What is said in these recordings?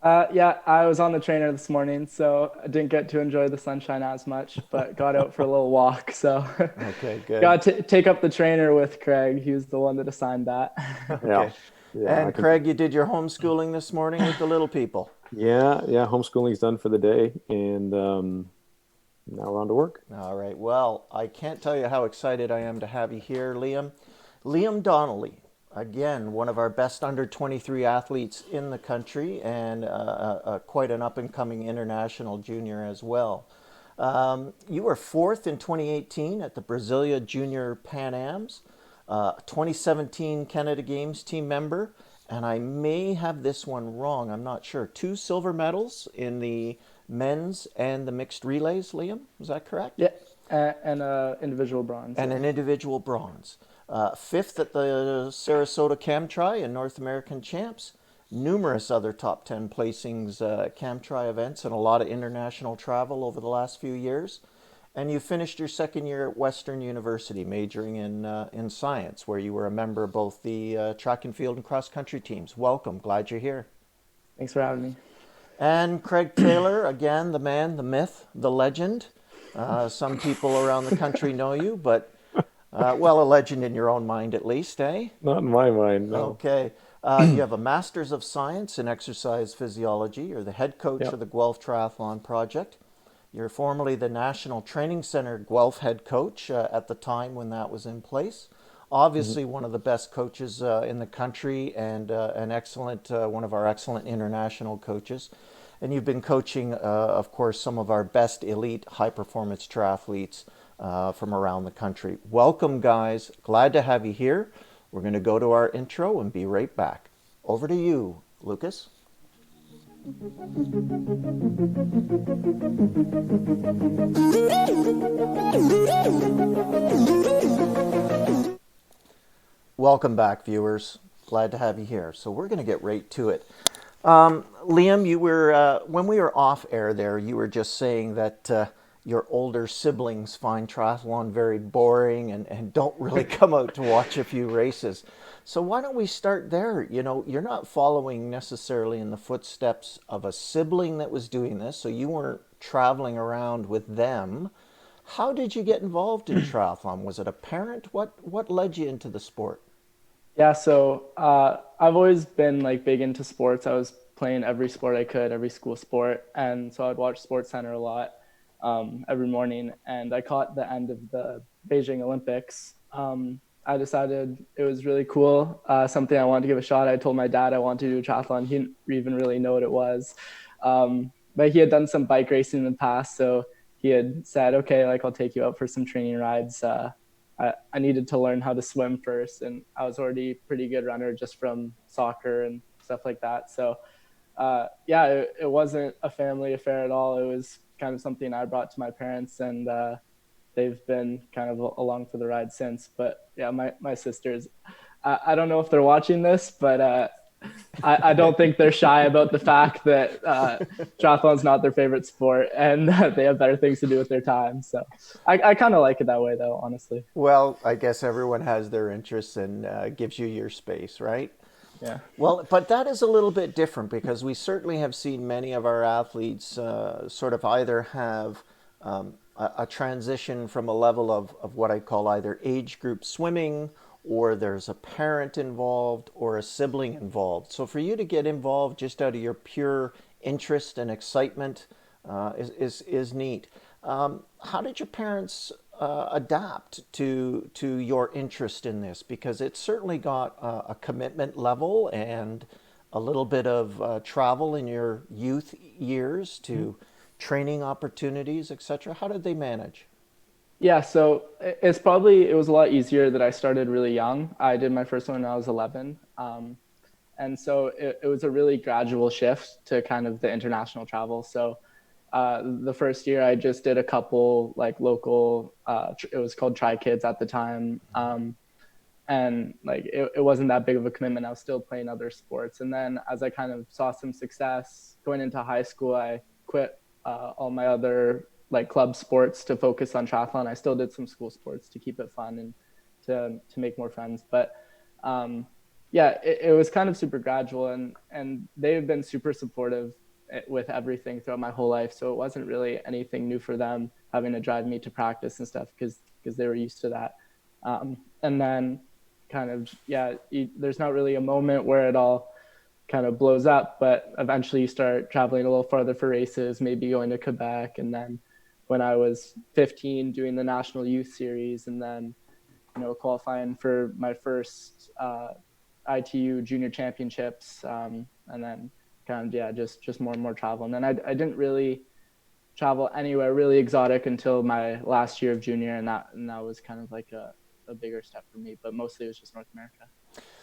Yeah, I was on the trainer this morning, so I didn't get to enjoy the sunshine as much, but got out for a little walk. So Okay, good. got to take up the trainer with Craig. He was the one that assigned that. Okay. Yeah, yeah, I And can. Craig, you did your homeschooling this morning with the little people. Yeah. Homeschooling's done for the day, and now we're on to work. All right. Well, I can't tell you how excited I am to have you here, Liam. Liam Donnelly, again, one of our best under 23 athletes in the country and quite an up and coming international junior as well. You were fourth in 2018 at the Brasilia Junior Pan Ams, 2017 Canada Games team member, and I may have this one wrong, I'm not sure. Two silver medals in the men's and the mixed relays, Liam, is that correct? Yeah, and individual bronze. And Yeah. an individual bronze. Fifth at the Sarasota Cam Tri and North American Champs. Numerous other top 10 placings, Cam Tri events, and a lot of international travel over the last few years. And you finished your second year at Western University, majoring in science, where you were a member of both the track and field and cross country teams. Welcome, glad you're here. Thanks for having me. And Craig Taylor, again, the man, the myth, the legend. Some people around the country know you, but well, a legend in your own mind at least, eh? Not in my mind, no. Okay. You have a Master's of Science in Exercise Physiology. You're the head coach of Yep. the Guelph Triathlon Project. You're formerly the National Training Center Guelph head coach at the time when that was in place. Mhm. Obviously, one of the best coaches in the country and an excellent, one of our excellent international coaches. And you've been coaching, of course, some of our best elite high performance triathletes from around the country. Welcome, guys. Glad to have you here. We're going to go to our intro and be right back. Over to you, Lucas. Welcome back, viewers. Glad to have you here. So we're going to get right to it. Liam, you were when we were off air there, you were just saying that your older siblings find triathlon very boring and don't really come out to watch a few races. So why don't we start there? You know, you're not following necessarily in the footsteps of a sibling that was doing this, so you weren't traveling around with them. How did you get involved in triathlon? Was it a parent? What led you into the sport? Yeah, so I've always been like big into sports. I was playing every sport I could, every school sport, and so I'd watch Sports Center a lot every morning. And I caught the end of the Beijing Olympics. I decided it was really cool, something I wanted to give a shot. I told my dad I wanted to do a triathlon. He didn't even really know what it was, but he had done some bike racing in the past, so he had said, "Okay, like I'll take you out for some training rides." I needed to learn how to swim first, and I was already a pretty good runner just from soccer and stuff like that. So, yeah, it wasn't a family affair at all. It was kind of something I brought to my parents, and they've been kind of along for the ride since. But yeah, my sisters, I don't know if they're watching this, but I don't think they're shy about the fact that triathlon's not their favorite sport and they have better things to do with their time. So I kind of like it that way, though, honestly. Well, I guess everyone has their interests and gives you your space, right? Yeah. Well, but that is a little bit different because we certainly have seen many of our athletes sort of either have a transition from a level of what I call either age group swimming or there's a parent involved or a sibling involved. So for you to get involved just out of your pure interest and excitement is neat. How did your parents adapt to your interest in this? Because it's certainly got a commitment level and a little bit of travel in your youth years to training opportunities, etc. How did they manage? Yeah, so it was a lot easier that I started really young. I did my first one when I was 11. And so it was a really gradual shift to kind of the international travel. So the first year I just did a couple like local, it was called Tri Kids at the time. And like it wasn't that big of a commitment. I was still playing other sports. And then as I kind of saw some success going into high school, I quit all my other like club sports to focus on triathlon. I still did some school sports to keep it fun and to make more friends. But yeah, it was kind of super gradual, and they've been super supportive with everything throughout my whole life. So it wasn't really anything new for them having to drive me to practice and stuff because they were used to that. And then kind of yeah, there's not really a moment where it all kind of blows up, but eventually you start traveling a little farther for races, maybe going to Quebec, and then when I was 15, doing the National Youth Series, and then qualifying for my first ITU Junior Championships, and then kind of yeah, just more and more travel. And then I didn't really travel anywhere really exotic until my last year of junior, and that was kind of like a bigger step for me. But mostly it was just North America.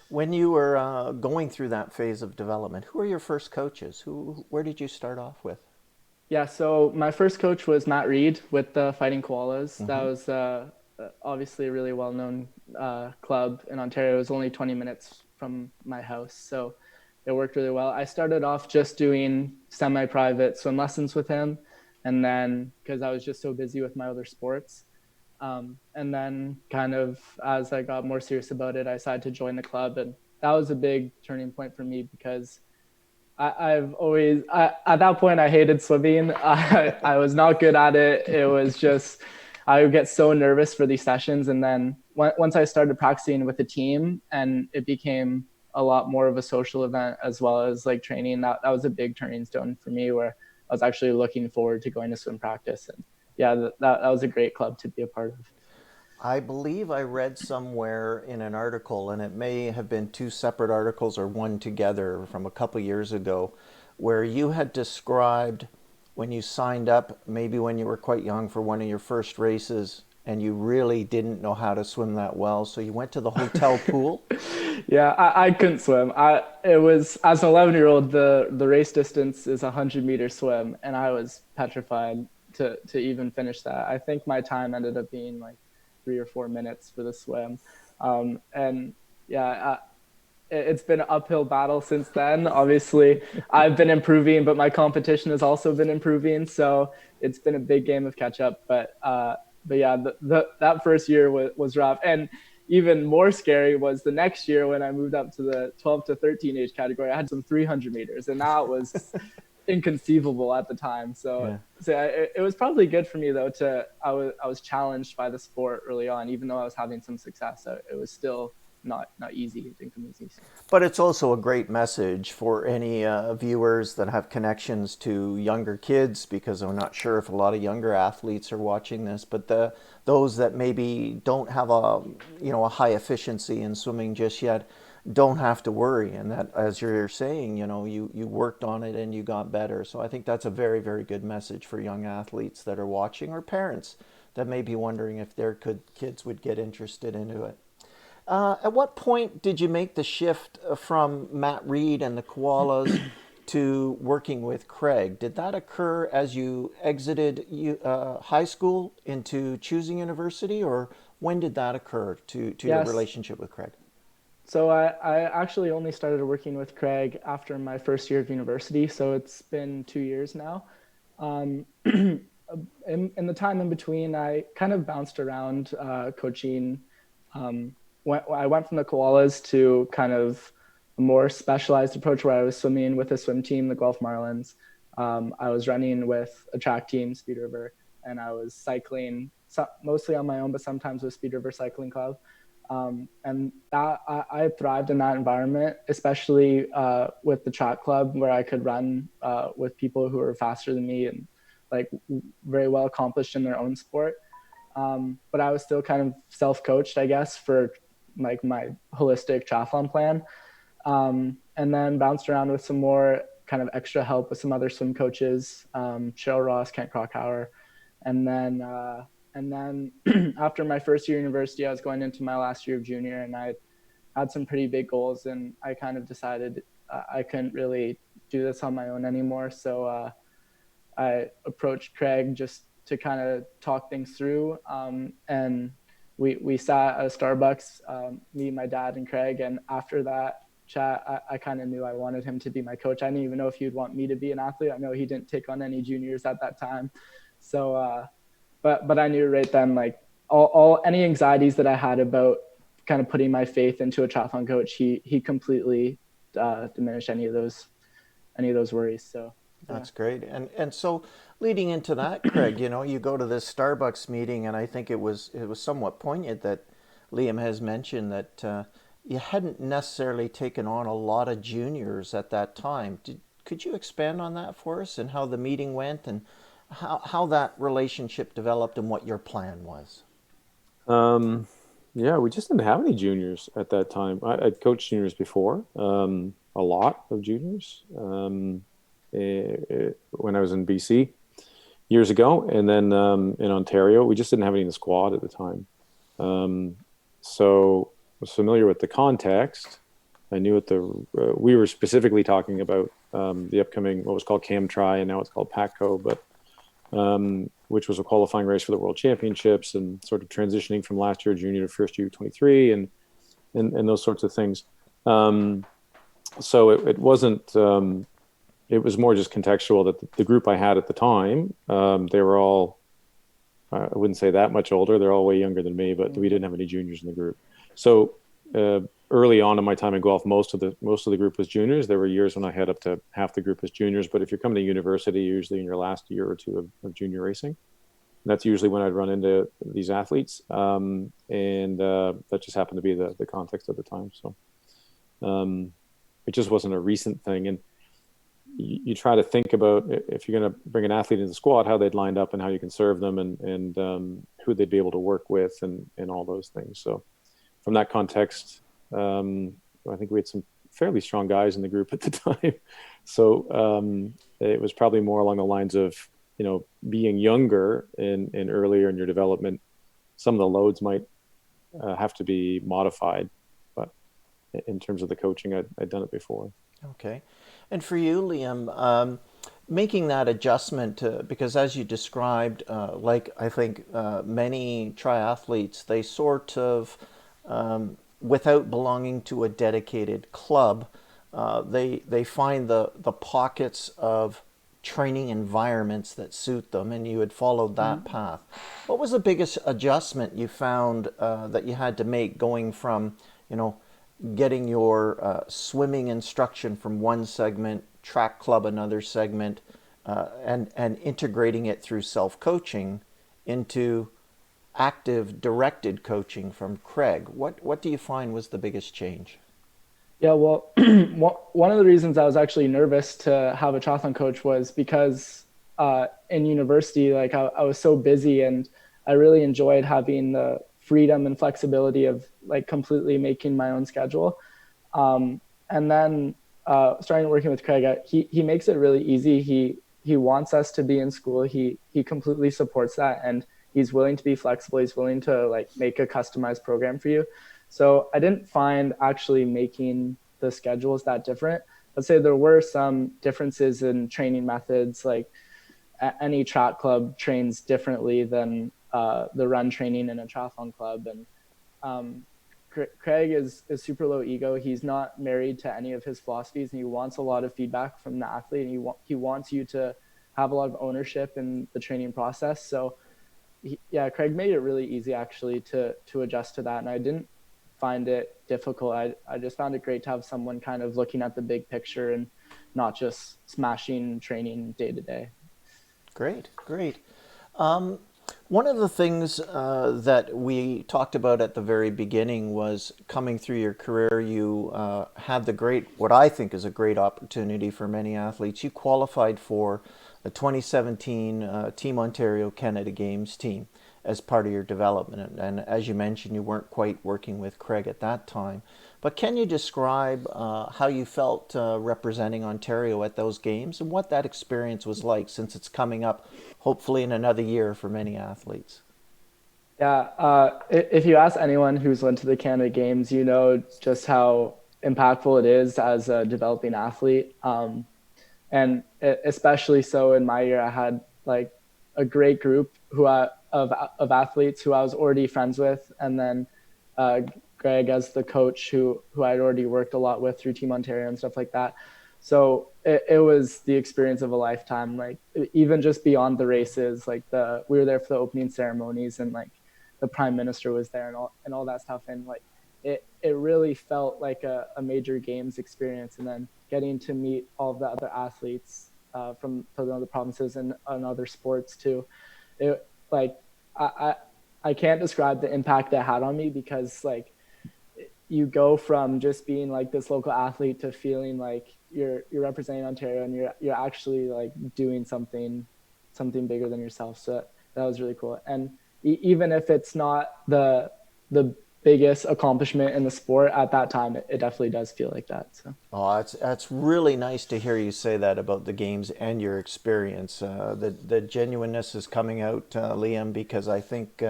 When you were going through that phase of development, who were your first coaches? Where did you start off with? Yeah, so my first coach was Matt Reed with the Fighting Koalas. That Mm-hmm. was obviously a really well-known club in Ontario. It was only 20 minutes from my house, so it worked really well. I started off just doing semi-private swim lessons with him, and then because I was just so busy with my other sports, and then kind of as I got more serious about it, I decided to join the club, and that was a big turning point for me because I've always at that point I hated swimming. I was not good at it. It was just I would get so nervous for these sessions, and then once I started practicing with the team, and it became a lot more of a social event as well as like training. That was a big turning stone for me, where I was actually looking forward to going to swim practice, and yeah, that was a great club to be a part of. I believe I read somewhere in an article, and it may have been two separate articles or one together from a couple years ago, where you had described when you signed up, maybe when you were quite young for one of your first races, and you really didn't know how to swim that well, so you went to the hotel pool. Yeah, I couldn't swim. It was as an 11-year-old, the race distance is a 100-meter swim, and I was petrified to even finish that. I think my time ended up being like 3 or 4 minutes for the swim, and yeah, it's been an uphill battle since then. Obviously, I've been improving, but my competition has also been improving. So it's been a big game of catch up. But yeah, that first year was rough, and even more scary was the next year when I moved up to the 12 to 13 age category. I had some 300 meters, and that was inconceivable at the time. So, Yeah. it was probably good for me though. I was challenged by the sport early on, even though I was having some success. So it was still not easy. It didn't come easy. So. But it's also a great message for any viewers that have connections to younger kids, because I'm not sure if a lot of younger athletes are watching this, but those that maybe don't have a high efficiency in swimming just yet don't have to worry, and that, as you're saying, you worked on it and you got better. So I think that's a very, very good message for young athletes that are watching, or parents that may be wondering if their kids would get interested into it. At what point did you make the shift from Matt Reed and the Koalas to working with Craig? Did that occur as you exited high school into choosing university, or when did that occur to your Yes. relationship with Craig? So I actually only started working with Craig after my first year of university. So it's been 2 years now. In the time in between, I kind of bounced around coaching. I went from the koalas to kind of a more specialized approach where I was swimming with a swim team, the Guelph Marlins. I was running with a track team, Speed River, and I was cycling mostly on my own, but sometimes with Speed River Cycling Club. And I thrived in that environment, especially with the track club, where I could run with people who were faster than me and like very well accomplished in their own sport. But I was still kind of self-coached, I guess, for like my holistic triathlon plan. And then bounced around with some more kind of extra help with some other swim coaches, Cheryl Ross, Kent Krakauer. And then after my first year of university, I was going into my last year of junior, and I had some pretty big goals, and I kind of decided I couldn't really do this on my own anymore. So I approached Craig just to kind of talk things through. And we sat at a Starbucks, me, my dad, and Craig. And after that chat, I kind of knew I wanted him to be my coach. I didn't even know if he'd want me to be an athlete. I know he didn't take on any juniors at that time. So, but I knew right then, like all any anxieties that I had about kind of putting my faith into a triathlon coach, he completely diminished any of those worries. So yeah. That's great. And so leading into that, Craig, you go to this Starbucks meeting, and I think it was somewhat poignant that Liam has mentioned that you hadn't necessarily taken on a lot of juniors at that time. Could you expand on that for us and how the meeting went and how that relationship developed and what your plan was? Um, yeah, we just didn't have any juniors at that time. I'd coached juniors before, a lot of juniors, when I was in BC years ago, and then in Ontario, we just didn't have any in the squad at the time. Um, so I was familiar with the context. I knew what we were specifically talking about the upcoming what was called Cam Tri, and now it's called PACCO, but which was a qualifying race for the World Championships, and sort of transitioning from last year junior to first U23, and those sorts of things. So it wasn't. It was more just contextual that the group I had at the time, they were all, I wouldn't say that much older. They're all way younger than me, but we didn't have any juniors in the group. So early on in my time in golf, most of the group was juniors. There were years when I had up to half the group as juniors, but if you're coming to university, usually in your last year or two of junior racing, that's usually when I'd run into these athletes. And that just happened to be the context at the time. So it just wasn't a recent thing. And you try to think about if you're going to bring an athlete into the squad, how they'd lined up and how you can serve them, and who they'd be able to work with, and all those things. So from that context, I think we had some fairly strong guys in the group at the time. So it was probably more along the lines of, being younger and earlier in your development, some of the loads might have to be modified. But in terms of the coaching, I'd done it before. Okay. And for you, Liam, making that adjustment, because as you described, like I think many triathletes, they sort of, without belonging to a dedicated club, they find the pockets of training environments that suit them, and you had followed that path. What was the biggest adjustment you found that you had to make going from, getting your swimming instruction from one segment, track club another segment, and integrating it through self-coaching into active directed coaching from Craig? What do you find was the biggest change? Yeah, well, one of the reasons I was actually nervous to have a triathlon coach was because in university, like I was so busy, and I really enjoyed having the freedom and flexibility of like completely making my own schedule. And then starting working with Craig, he makes it really easy. He wants us to be in school. He completely supports that, and he's willing to be flexible. He's willing to like make a customized program for you. So I didn't find actually making the schedules that different. Let's say there were some differences in training methods, like any track club trains differently than the run training in a triathlon club. And Craig is super low ego. He's not married to any of his philosophies, and he wants a lot of feedback from the athlete, and he wants you to have a lot of ownership in the training process. So Craig made it really easy actually to adjust to that. And I didn't find it difficult. I just found it great to have someone kind of looking at the big picture and not just smashing training day to day. Great, great. One of the things that we talked about at the very beginning was coming through your career, you had what I think is a great opportunity for many athletes. You qualified for the 2017 Team Ontario Canada Games team as part of your development. And as you mentioned, you weren't quite working with Craig at that time. But can you describe how you felt representing Ontario at those games and what that experience was like, since it's coming up hopefully in another year for many athletes? Yeah, if you ask anyone who's went to the Canada Games, you know just how impactful it is as a developing athlete. And especially so in my year, I had like a great group of athletes who I was already friends with, and then Greg as the coach who I'd already worked a lot with through Team Ontario and stuff like that. So it was the experience of a lifetime. Like even just beyond the races, like we were there for the opening ceremonies, and like the Prime Minister was there and all that stuff, and like it really felt like a major games experience. And then getting to meet all of the other athletes from other provinces and other sports too. It like I, I can't describe the impact that had on me, because like you go from just being like this local athlete to feeling like you're representing Ontario, and you're actually like doing something bigger than yourself. So that was really cool. And even if it's not the biggest accomplishment in the sport at that time, it definitely does feel like that. So Oh, that's really nice to hear you say that about the games and your experience. The genuineness is coming out, Liam, because I think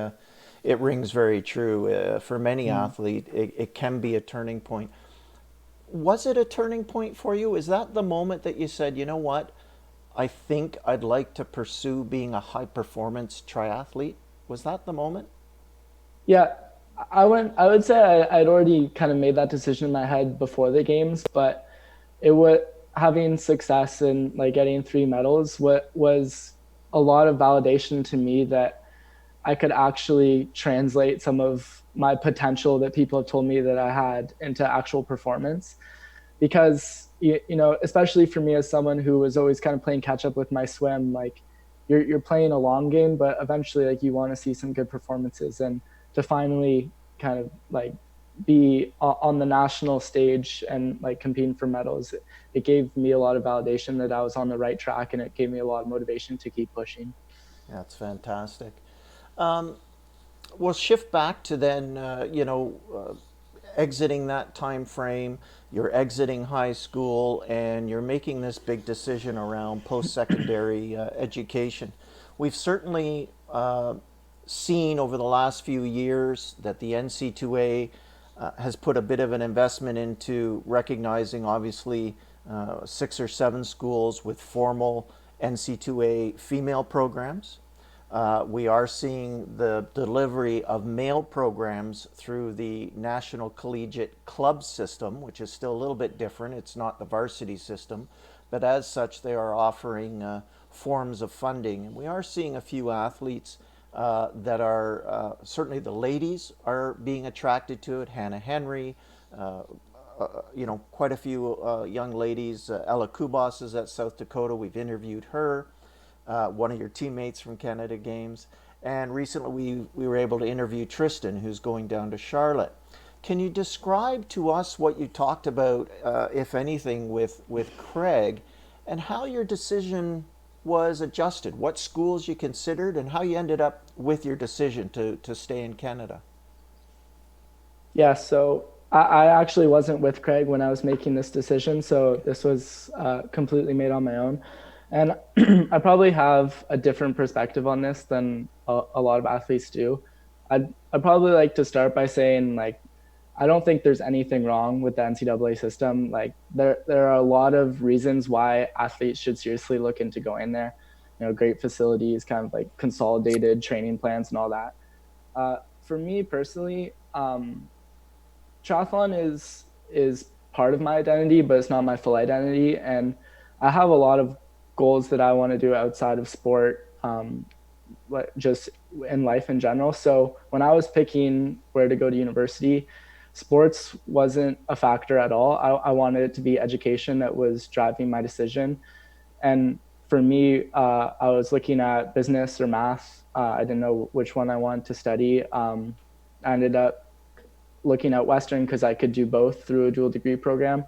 it rings very true. For many athlete, it can be a turning point. Was it a turning point for you? Is that the moment that you said, you know what, I think I'd like to pursue being a high performance triathlete? Was that the moment? yeah, I would say I'd already kind of made that decision in my head before the games, but it was having success and like getting three medals, what was a lot of validation to me that I could actually translate some of my potential that people have told me that I had into actual performance. Because you know, especially for me as someone who was always kind of playing catch up with my swim, like you're playing a long game, but eventually like you want to see some good performances. And to finally kind of like be on the national stage and like competing for medals, it gave me a lot of validation that I was on the right track, and it gave me a lot of motivation to keep pushing. That's fantastic. We'll shift back to then, exiting that time frame. You're exiting high school, and you're making this big decision around post-secondary education. We've certainly seen over the last few years that the NC2A has put a bit of an investment into recognizing, obviously, 6 or 7 schools with formal NC2A female programs. We are seeing the delivery of male programs through the National Collegiate Club system, which is still a little bit different. It's not the varsity system, but as such, they are offering forms of funding. And we are seeing a few athletes that are certainly the ladies are being attracted to it. Hannah Henry, quite a few young ladies. Ella Kubas is at South Dakota. We've interviewed her, one of your teammates from Canada Games. And recently we were able to interview Tristan, who's going down to Charlotte. Can you describe to us what you talked about, if anything, with Craig, and how your decision was adjusted? What schools you considered, and how you ended up with your decision to stay in Canada? Yeah, so I actually wasn't with Craig when I was making this decision, so this was completely made on my own. And I probably have a different perspective on this than a lot of athletes do. I'd probably like to start by saying, like, I don't think there's anything wrong with the NCAA system. Like, there are a lot of reasons why athletes should seriously look into going there. You know, great facilities, kind of like consolidated training plans and all that. For me personally, triathlon is part of my identity, but it's not my full identity. And I have a lot of goals that I want to do outside of sport, just in life in general. So when I was picking where to go to university, sports wasn't a factor at all. I wanted it to be education that was driving my decision. And for me, I was looking at business or math. I didn't know which one I wanted to study. I ended up looking at Western because I could do both through a dual degree program.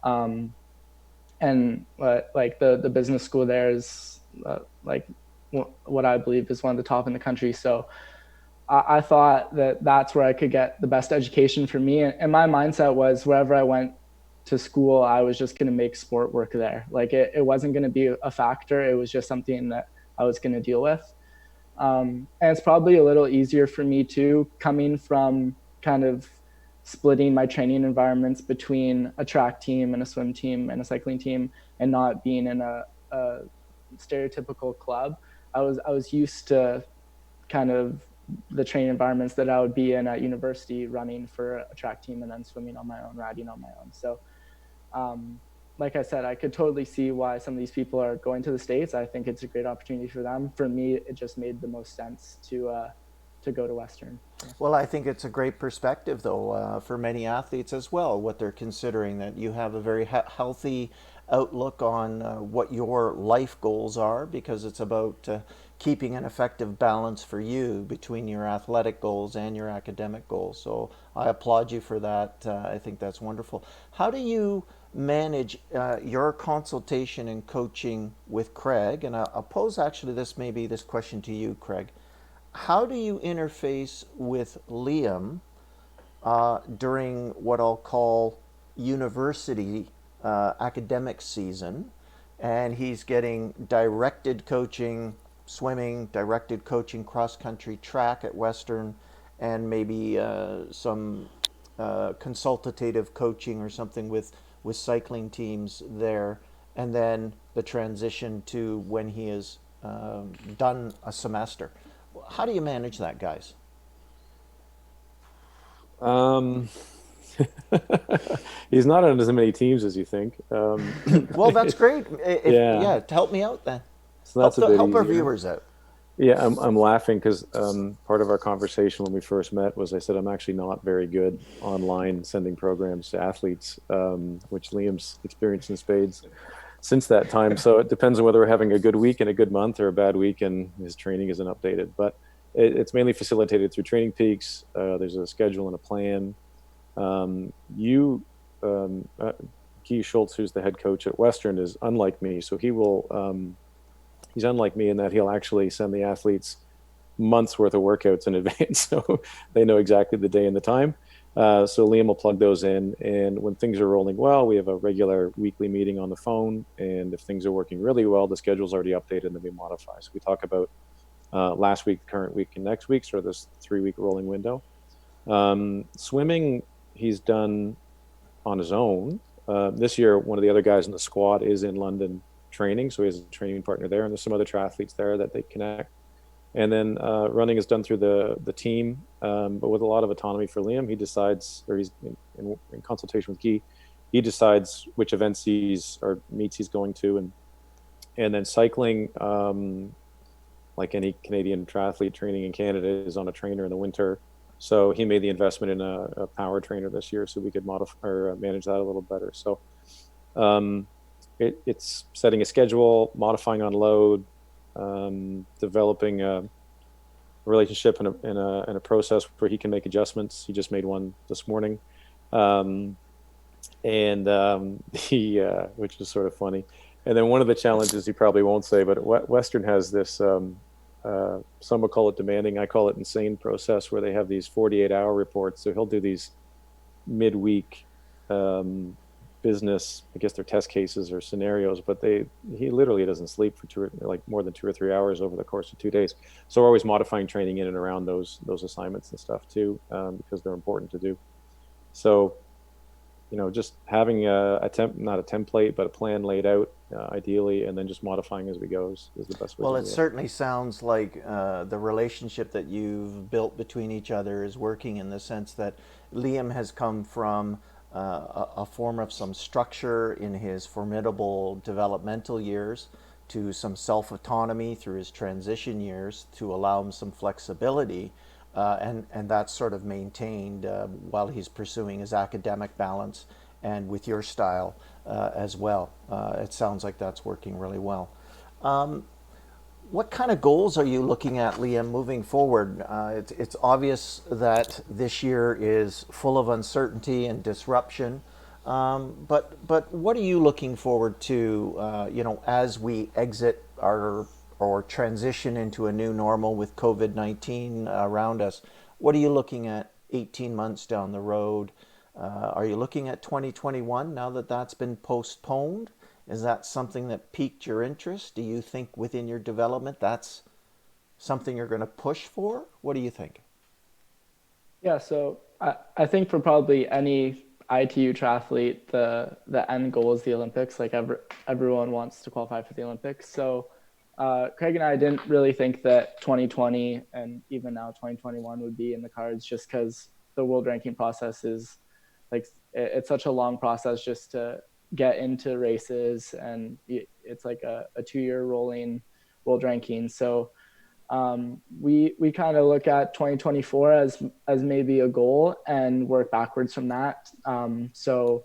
Um, and like the business school there is like what I believe is one of the top in the country. So I thought that that's where I could get the best education for me. And my mindset was wherever I went to school, I was just going to make sport work there. Like it wasn't going to be a factor. It was just something that I was going to deal with. And it's probably a little easier for me too, coming from kind of splitting my training environments between a track team and a swim team and a cycling team, and not being in a stereotypical club. I was used to kind of the training environments that I would be in at university, running for a track team and then swimming on my own, riding on my own. So um, like I said, I could totally see why some of these people are going to the States. I think it's a great opportunity for them. For me, it just made the most sense to go to Western. Yeah. Well, I think it's a great perspective, though, for many athletes as well, what they're considering, that you have a very healthy outlook on what your life goals are, because it's about keeping an effective balance for you between your athletic goals and your academic goals. So I applaud you for that. I think that's wonderful. How do you manage your consultation and coaching with Craig? And I'll pose actually this question to you, Craig. How do you interface with Liam during what I'll call university academic season? And he's getting directed coaching swimming, directed coaching cross country track at Western, and maybe some consultative coaching or something with cycling teams there. And then the transition to when he is done a semester. How do you manage that, guys? Um, he's not on as many teams as you think. Well, that's great. If Yeah, yeah, help me out then. so that's a bit Help our easier. viewers out. Yeah, I'm laughing because part of our conversation when we first met was I said I'm actually not very good online sending programs to athletes, which Liam's experienced in spades since that time. So it depends on whether we're having a good week and a good month or a bad week and his training isn't updated. But it's mainly facilitated through Training Peaks. There's a schedule and a plan. You, Guy Schultz, who's the head coach at Western, is unlike me. So he's unlike me in that he'll actually send the athletes months worth of workouts in advance. So they know exactly the day and the time. So Liam will plug those in. And when things are rolling well, we have a regular weekly meeting on the phone. And if things are working really well, the schedule's already updated and then we modify. So we talk about last week, current week, and next week, sort of this 3 week rolling window. Swimming, he's done on his own. This year, one of the other guys in the squad is in London training, so he has a training partner there, and there's some other triathletes there that they connect. And then running is done through the team, but with a lot of autonomy for Liam. He decides, or he's in consultation with Guy, he decides which events he's or meets he's going to, and then cycling, like any Canadian triathlete training in Canada, is on a trainer in the winter. So he made the investment in a power trainer this year, so we could modify or manage that a little better. So um, it's setting a schedule, modifying on load, developing a relationship and a process where he can make adjustments. He just made one this morning, um, and he which is sort of funny. And then one of the challenges he probably won't say, but Western has this. Some will call it demanding. I call it insane process where they have these 48-hour reports. So he'll do these midweek business, I guess they're test cases or scenarios, but he literally doesn't sleep for like more than 2 or 3 hours over the course of 2 days. So we're always modifying training in and around those assignments and stuff too, because they're important to do. So just having not a template, but a plan laid out, ideally, and then just modifying as we go is the best way Well, to it do it. certainly sounds like the relationship that you've built between each other is working, in the sense that Liam has come from a form of some structure in his formidable developmental years to some self autonomy through his transition years to allow him some flexibility. And that's sort of maintained while he's pursuing his academic balance and with your style as well. It sounds like that's working really well. What kind of goals are you looking at, Liam, moving forward? It's obvious that this year is full of uncertainty and disruption. But what are you looking forward to, as we exit our or transition into a new normal with COVID-19 around us? What are you looking at 18 months down the road? Are you looking at 2021 now that that's been postponed? Is that something that piqued your interest? Do you think within your development that's something you're going to push for? What do you think? Yeah, so I think for probably any ITU triathlete, the end goal is the Olympics. Like everyone wants to qualify for the Olympics. So Craig and I didn't really think that 2020 and even now 2021 would be in the cards, just because the world ranking process is like it's such a long process just to get into races, and it's like a 2 year rolling world ranking. So We kind of look at 2024 as maybe a goal and work backwards from that. So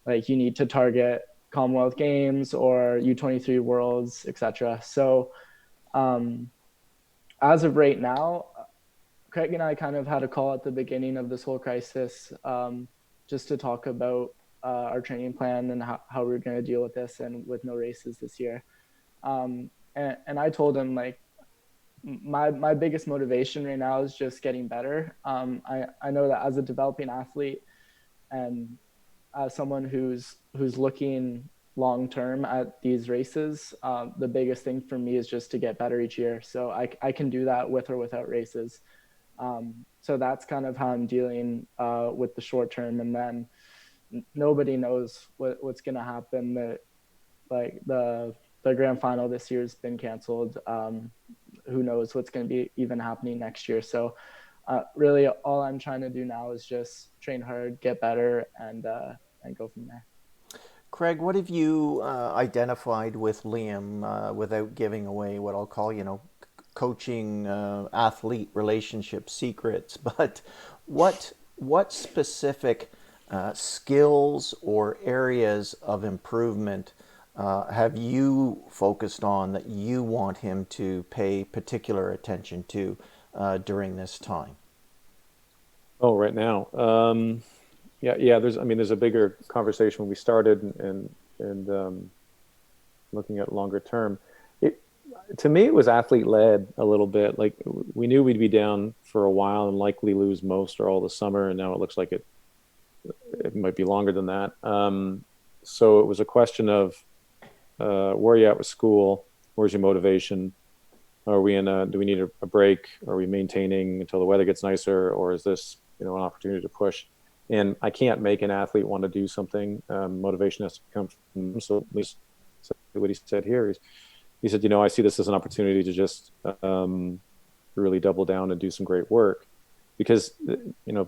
like you need to target Commonwealth Games or U23 Worlds, etc. So as of right now, Craig and I kind of had a call at the beginning of this whole crisis, just to talk about our training plan and how we're going to deal with this and with no races this year. And I told him like my biggest motivation right now is just getting better. I know that as a developing athlete and as someone who's looking long term at these races, the biggest thing for me is just to get better each year. So I can do that with or without races. So that's kind of how I'm dealing with the short term. And then nobody knows what's going to happen. Like the grand final this year has been canceled. Who knows what's going to be even happening next year. So really all I'm trying to do now is just train hard, get better, and go from there. Craig, what have you identified with Liam without giving away what I'll call, coaching athlete relationship secrets? But what specific skills or areas of improvement have you focused on that you want him to pay particular attention to during this time? Oh, right now. Yeah. There's a bigger conversation when we started and looking at longer term. To me, it was athlete led a little bit. Like we knew we'd be down for a while and likely lose most or all the summer, and now it looks like it might be longer than that. So it was a question of where are you at with school? Where's your motivation? Are we do we need a break? Are we maintaining until the weather gets nicer, or is this an opportunity to push? And I can't make an athlete want to do something. Motivation has to come from them. So at least what he said here is, he said, I see this as an opportunity to just really double down and do some great work, because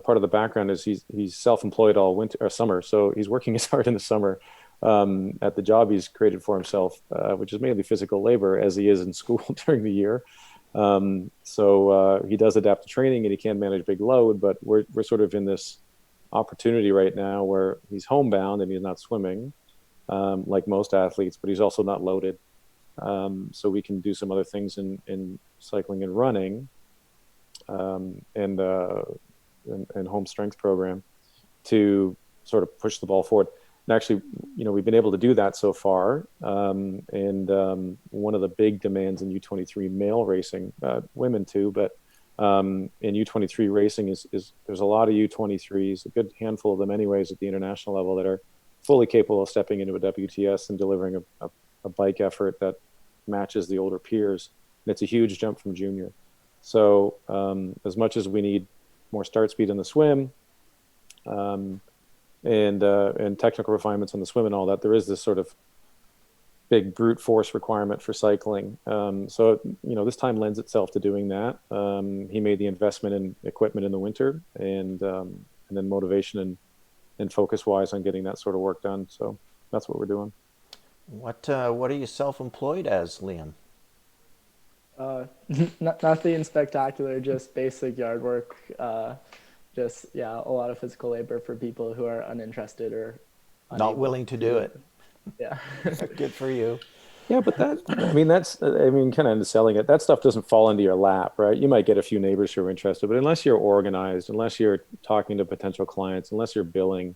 part of the background is he's self-employed all winter or summer, so he's working as hard in the summer at the job he's created for himself, which is mainly physical labor, as he is in school during the year. So he does adapt to training and he can manage big load, but we're sort of in this opportunity right now where he's homebound and he's not swimming like most athletes, but he's also not loaded. So we can do some other things in cycling and running and home strength program to sort of push the ball forward. And actually, we've been able to do that so far. And one of the big demands in U23 male racing, women too, but in U23 racing is there's a lot of U23s, a good handful of them anyways at the international level, that are fully capable of stepping into a WTS and delivering a bike effort that matches the older peers. And it's a huge jump from junior. So as much as we need more start speed in the swim, and technical refinements on the swim and all that, there is this sort of big brute force requirement for cycling. So this time lends itself to doing that. He made the investment in equipment in the winter, and then motivation and focus wise on getting that sort of work done. So that's what we're doing. What are you self-employed as, Liam? Nothing spectacular, just basic yard work. A lot of physical labor for people who are uninterested or not willing to do it. Yeah. Good for you. Yeah, but kind of underselling it, that stuff doesn't fall into your lap, right? You might get a few neighbors who are interested, but unless you're organized, unless you're talking to potential clients, unless you're billing,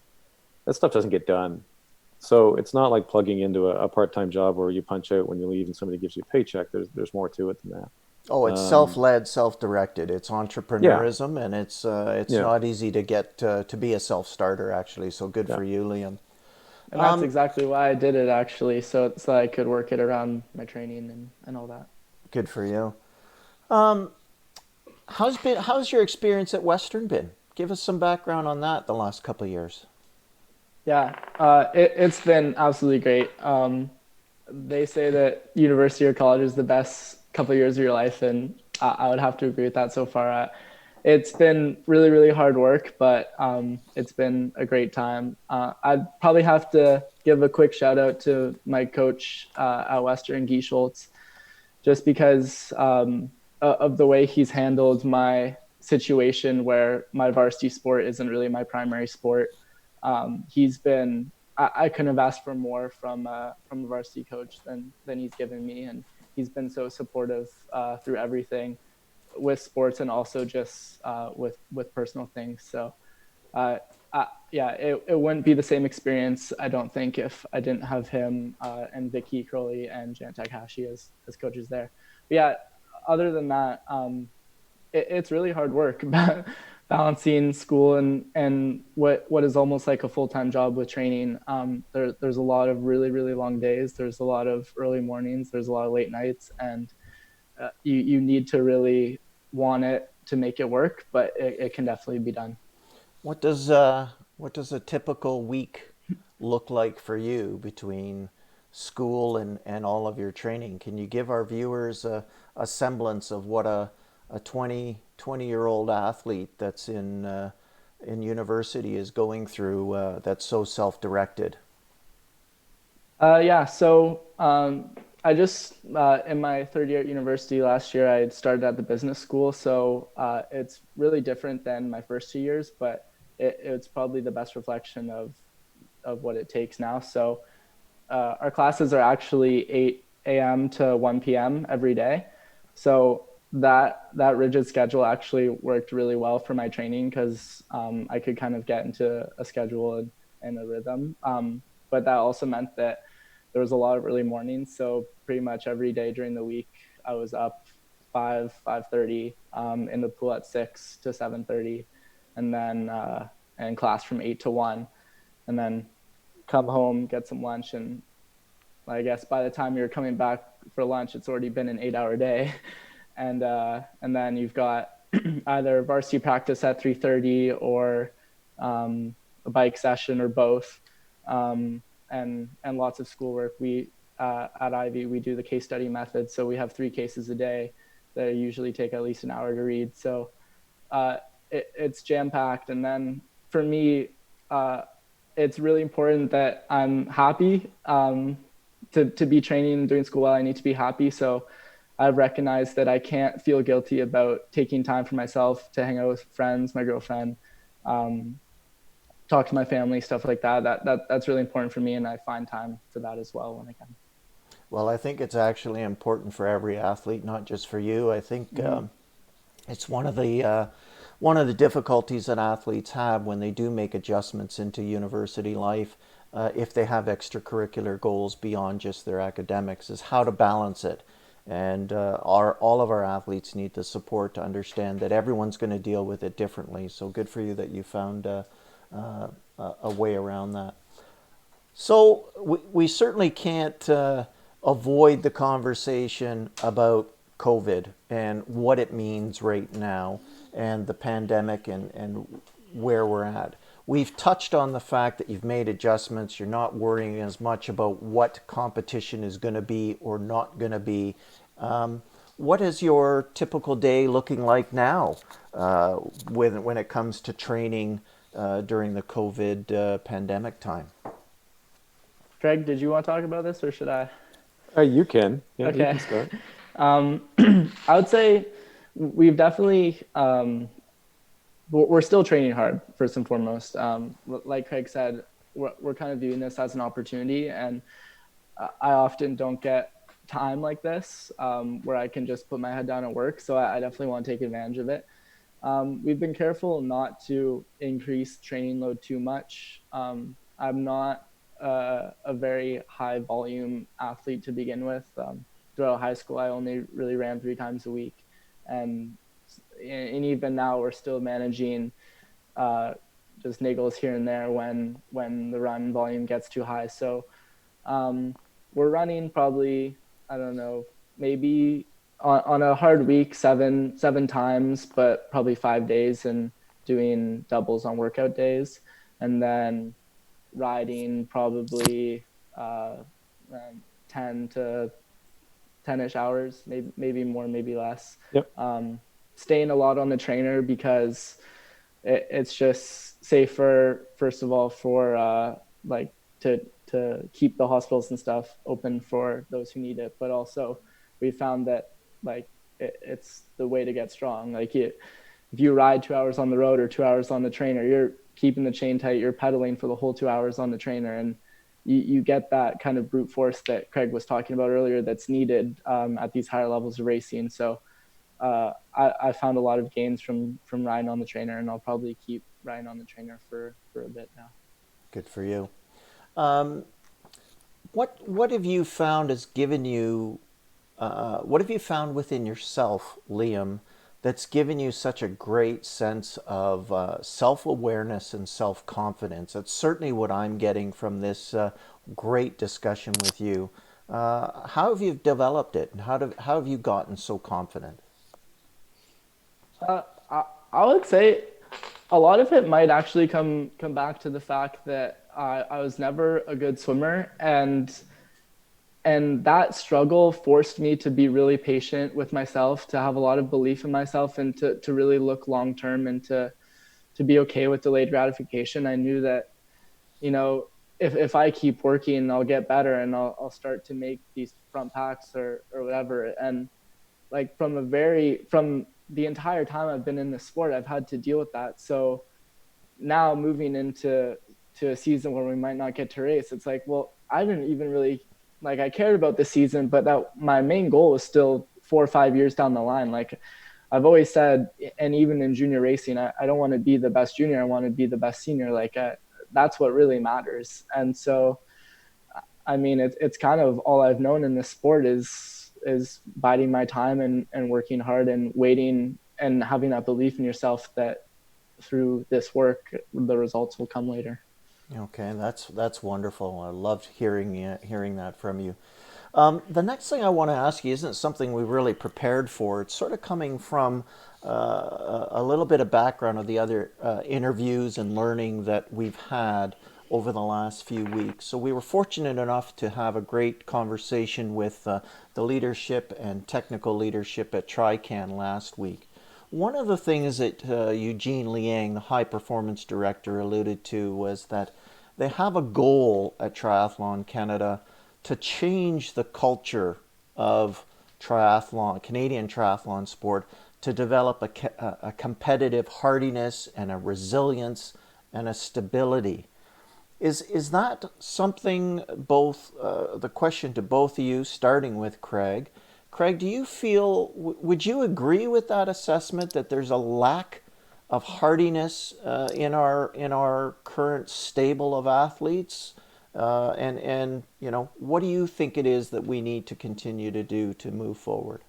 that stuff doesn't get done. So it's not like plugging into a part-time job where you punch out when you leave and somebody gives you a paycheck. There's more to it than that. Oh, it's self-led, self-directed. It's entrepreneurism, and it's not easy to get to be a self-starter, actually. So good for you, Liam. And that's exactly why I did it, actually, so I could work it around my training and all that. Good for you. How's your experience at Western been? Give us some background on that the last couple of years. Yeah, it's been absolutely great. They say that university or college is the best couple of years of your life, and I would have to agree with that so far. It's been really, really hard work, but it's been a great time. I'd probably have to give a quick shout out to my coach at Western, Guy Schultz, just because of the way he's handled my situation where my varsity sport isn't really my primary sport. He's been I couldn't have asked for more from a varsity coach than he's given me, and he's been so supportive through everything with sports and also just with personal things. So uh, yeah, it wouldn't be the same experience, I don't think, if I didn't have him and Vicky Crowley and Jan Takahashi as coaches there. But yeah, other than that, it's really hard work balancing school and what is almost like a full-time job with training. There's a lot of really, really long days. There's a lot of early mornings. There's a lot of late nights, and you need to really want it to make it work, but it can definitely be done. What does what does a typical week look like for you between school and all of your training? Can you give our viewers a semblance of what a 20 year old athlete that's in university is going through that's so self-directed? Yeah, so I just in my third year at university last year, I started at the business school, so it's really different than my first 2 years, but it's probably the best reflection of what it takes now. So our classes are actually 8 a.m. to 1 p.m. every day. So that rigid schedule actually worked really well for my training because I could kind of get into a schedule and a rhythm. But that also meant that there was a lot of early mornings. So pretty much every day during the week, I was up 5:30, in the pool at 6 to 7:30, and then and class from 8 to 1, and then come home, get some lunch, and I guess by the time you're coming back for lunch, it's already been an 8 hour day, and then you've got either varsity practice at 3:30 or a bike session or both, and lots of schoolwork. We at Ivy we do the case study method, so we have 3 cases a day that usually take at least an hour to read. So it's jam packed. And then for me, uh, it's really important that I'm happy. To be training and doing school well, I need to be happy. So I've recognized that I can't feel guilty about taking time for myself to hang out with friends, my girlfriend, um, talk to my family, stuff like that. That's really important for me, and I find time for that as well when I can. Well, I think it's actually important for every athlete, not just for you. I think Mm-hmm. it's one of the difficulties that athletes have when they do make adjustments into university life, if they have extracurricular goals beyond just their academics, is how to balance it. And all of our athletes need the support to understand that everyone's going to deal with it differently. So good for you that you found a way around that. So we certainly can't avoid the conversation about COVID and what it means right now and the pandemic and where we're at. We've touched on the fact that you've made adjustments. You're not worrying as much about what competition is going to be or not going to be. What is your typical day looking like now when it comes to training during the COVID pandemic time? Greg, did you want to talk about this or should I? You can. Yeah, you Okay. can start. Um, I would say we've definitely we're still training hard first and foremost. Like Craig said, we're kind of viewing this as an opportunity, and I often don't get time like this where I can just put my head down and work. So I definitely want to take advantage of it. We've been careful not to increase training load too much. I'm not a very high volume athlete to begin with. Throughout high school, I only really ran 3 times a week, and and even now we're still managing uh, just niggles here and there when the run volume gets too high. So um, we're running probably, I don't know, maybe on a hard week seven times, but probably 5 days, and doing doubles on workout days, and then riding probably um, 10 to 10ish hours, maybe more, maybe less. Yep. Um, Staying a lot on the trainer because it's just safer, first of all, for like to keep the hospitals and stuff open for those who need it, but also we found that like it's the way to get strong. Like if you ride 2 hours on the road or 2 hours on the trainer, you're keeping the chain tight, you're pedaling for the whole 2 hours on the trainer. And you get that kind of brute force that Craig was talking about earlier that's needed at these higher levels of racing. So I found a lot of gains from riding on the trainer, and I'll probably keep riding on the trainer for a bit now. Good for you. Um, what have you found has given you what have you found within yourself, Liam, that's given you such a great sense of self awareness and self confidence? That's certainly what I'm getting from this great discussion with you. How have you developed it, and how have you gotten so confident? Uh, I would say a lot of it might actually come back to the fact that I was never a good swimmer, and that struggle forced me to be really patient with myself, to have a lot of belief in myself, and to really look long term, and to be okay with delayed gratification. I knew that, you know, if I keep working, I'll get better, and I'll start to make these front packs or whatever. And like from the entire time I've been in the sport, I've had to deal with that. So now moving into a season where we might not get to race, it's like, well, I didn't even really, like, I cared about the season, but that my main goal was still 4 or 5 years down the line. Like I've always said, and even in junior racing, I don't want to be the best junior. I want to be the best senior. Like that's what really matters. And so, I mean, it's kind of all I've known in this sport is biding my time and working hard and waiting and having that belief in yourself that through this work, the results will come later. Okay, that's wonderful. I loved hearing that from you. The next thing I want to ask you isn't something we really prepared for. It's sort of coming from a little bit of background of the other interviews and learning that we've had over the last few weeks. So we were fortunate enough to have a great conversation with the leadership and technical leadership at Trican last week. One of the things that Eugene Liang, the high performance director, alluded to was that they have a goal at Triathlon Canada to change the culture of triathlon, Canadian triathlon sport, to develop a competitive hardiness and a resilience and a stability. Is that something both, the question to both of you, starting with Craig? Craig, do you feel, would you agree with that assessment that there's a lack of hardiness in our current stable of athletes? And you know, what do you think it is that we need to continue to do to move forward?